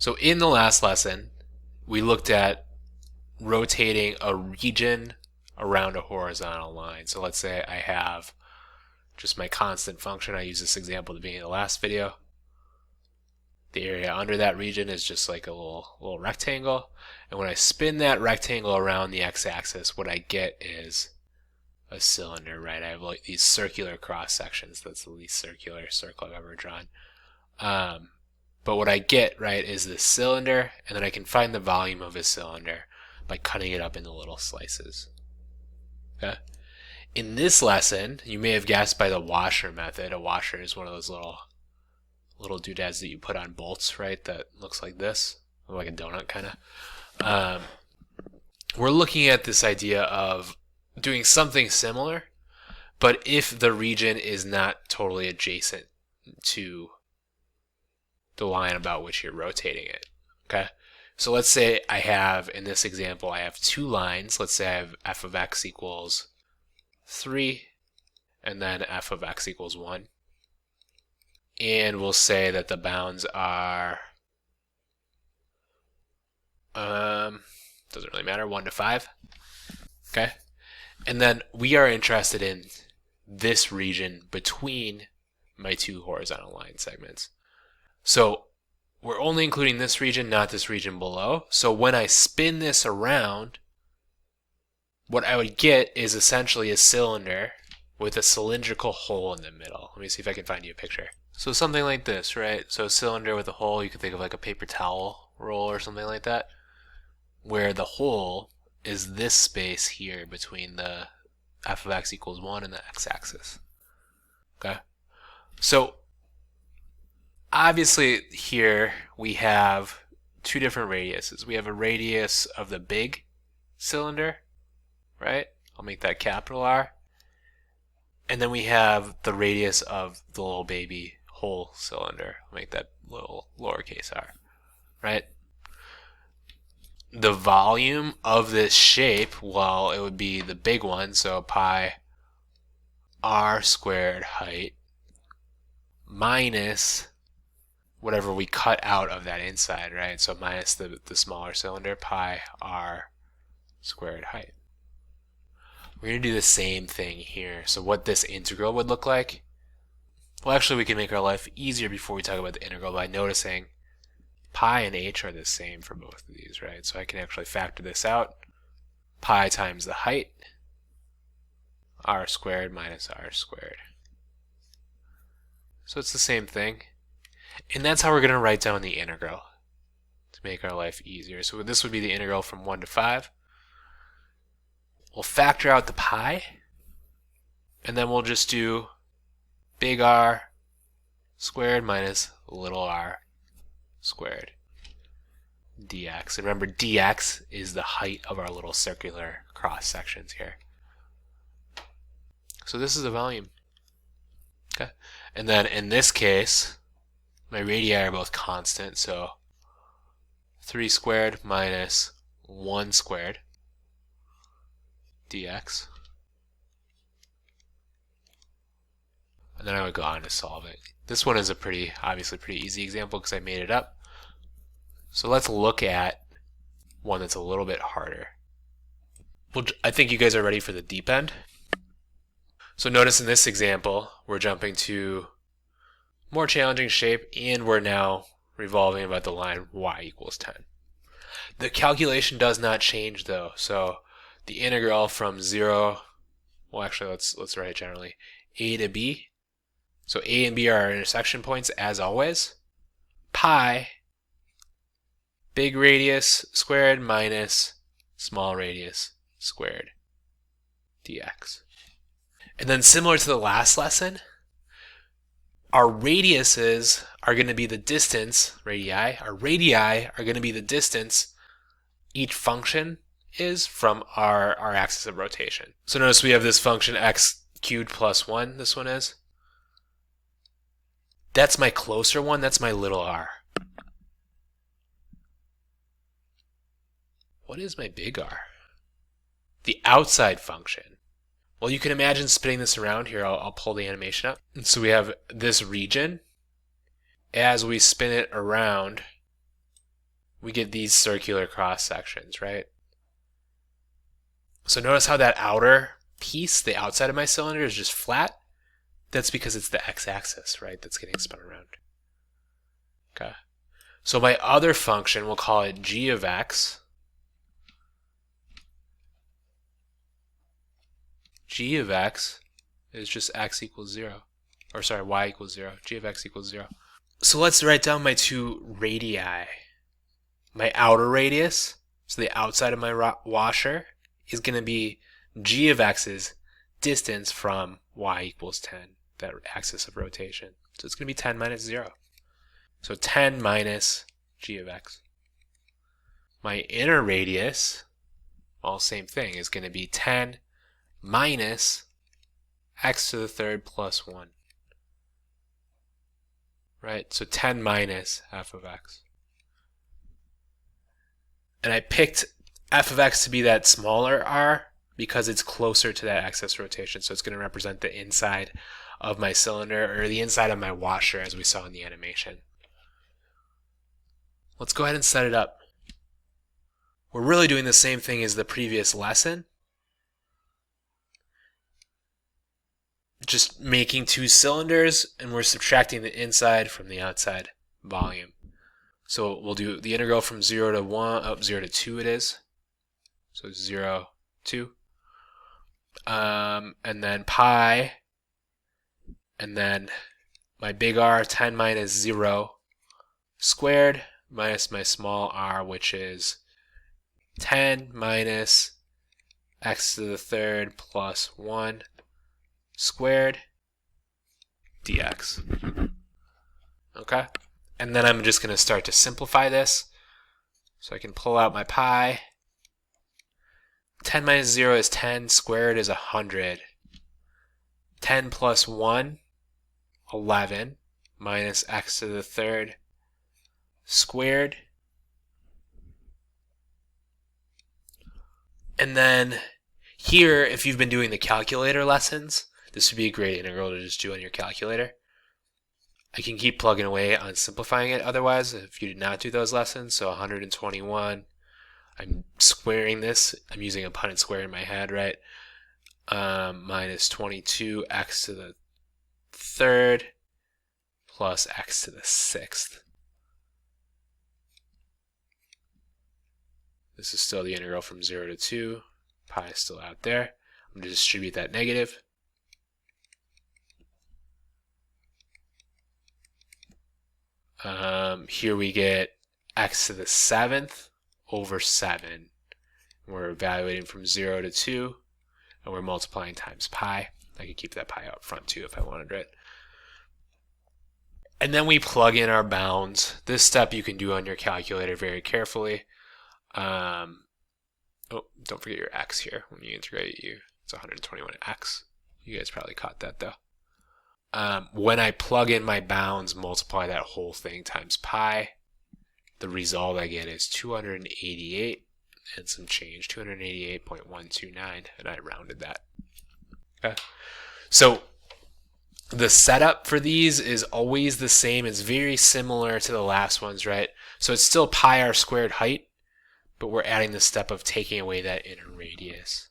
So in the last lesson, we looked at rotating a region around a horizontal line. So let's say I have just my constant function. I used this example at the beginning of the last video. The area under that region is just like a little rectangle. And when I spin that rectangle around the x-axis, what I get is a cylinder, right? I have like these circular cross sections. That's the least circular circle I've ever drawn. But what I get, right, is this cylinder, and then I can find the volume of a cylinder by cutting it up into little slices. Okay? In this lesson, you may have guessed by the washer method. A washer is one of those little doodads that you put on bolts, right, that looks like this, like a donut kind of. We're looking at this idea of doing something similar, but if the region is not totally adjacent to the line about which you're rotating it. Okay, so let's say I have, in this example, I have two lines. Let's say I have f of x equals 3 and then f of x equals 1. And we'll say that the bounds are, doesn't really matter, 1 to 5. Okay, and then we are interested in this region between my two horizontal line segments. So we're only including this region, not this region below. So when I spin this around, what I would get is essentially a cylinder with a cylindrical hole in the middle. Let me see if I can find you a picture. So something like this, right? So a cylinder with a hole, you could think of like a paper towel roll or something like that, where the hole is this space here between the f of x equals 1 and the x-axis. Okay? So obviously here we have two different radiuses. We have a radius of the big cylinder, right? I'll make that capital R. And then we have the radius of the little baby whole cylinder. I'll make that little lowercase r, right? The volume of this shape, well, it would be the big one, so pi r squared height minus whatever we cut out of that inside, right? So minus the smaller cylinder, pi r squared height. We're going to do the same thing here. So what this integral would look like, well, actually we can make our life easier before we talk about the integral by noticing pi and h are the same for both of these, right? So I can actually factor this out. Pi times the height, r squared minus r squared. So it's the same thing. And that's how we're going to write down the integral to make our life easier. So this would be the integral from 1 to 5. We'll factor out the pi, and then we'll just do big R squared minus little r squared dx. And remember, dx is the height of our little circular cross sections here. So this is the volume. Okay, and then in this case, my radii are both constant, so 3 squared minus 1 squared dx. And then I would go on to solve it. This one is a obviously pretty easy example because I made it up. So let's look at one that's a little bit harder. Well, I think you guys are ready for the deep end. So notice in this example, we're jumping to more challenging shape, and we're now revolving about the line y equals 10. The calculation does not change though, so the integral from 0, well actually let's write it generally, a to b. So a and b are our intersection points as always. Pi, big radius squared minus small radius squared dx. And then similar to the last lesson, our radiuses are going to be the distance, radii, our radii are going to be the distance each function is from our axis of rotation. So notice we have this function x cubed plus 1, this one is. That's my closer one, that's my little r. What is my big R? The outside function. Well, you can imagine spinning this around here. I'll pull the animation up. And so we have this region. As we spin it around, we get these circular cross sections, right? So notice how that outer piece, the outside of my cylinder, is just flat. That's because it's the x-axis, right, that's getting spun around. Okay. So my other function, we'll call it g of x. G of x is just x equals 0. Or sorry, y equals 0. G of x equals 0. So let's write down my two radii. My outer radius, so the outside of my washer, is going to be g of x's distance from y equals 10, that axis of rotation. So it's going to be 10 minus 0. So 10 minus g of x. My inner radius, well, same thing, is going to be 10 minus x to the third plus 1. Right? So 10 minus f of x. And I picked f of x to be that smaller r because it's closer to that axis rotation. So it's going to represent the inside of my cylinder, or the inside of my washer, as we saw in the animation. Let's go ahead and set it up. We're really doing the same thing as the previous lesson. Just making two cylinders, and we're subtracting the inside from the outside volume. So we'll do the integral from 0 to 1, 0 to 2 it is. So 0, 2. And then pi, and then my big R, 10 minus 0 squared, minus my small r, which is 10 minus x to the third plus 1 squared dx. Okay? And then I'm just going to start to simplify this. So I can pull out my pi. 10 minus 0 is 10, squared is 100. 10 plus 1, 11, minus x to the third squared. And then here, if you've been doing the calculator lessons, this would be a great integral to just do on your calculator. I can keep plugging away on simplifying it otherwise if you did not do those lessons. So 121, I'm squaring this. I'm using a Punnett square in my head, right? Minus 22x to the third plus x to the sixth. This is still the integral from 0 to 2. Pi is still out there. I'm going to distribute that negative. Here we get x to the 7th over 7. We're evaluating from 0 to 2, and we're multiplying times pi. I could keep that pi up front too if I wanted it. And then we plug in our bounds. This step you can do on your calculator very carefully. Oh, don't forget your x here. When you integrate, it's 121x. You guys probably caught that though. When I plug in my bounds, multiply that whole thing times pi, the result I get is 288 and some change, 288.129, and I rounded that. Okay. So the setup for these is always the same. It's very similar to the last ones, right? So it's still pi r squared height, but we're adding the step of taking away that inner radius.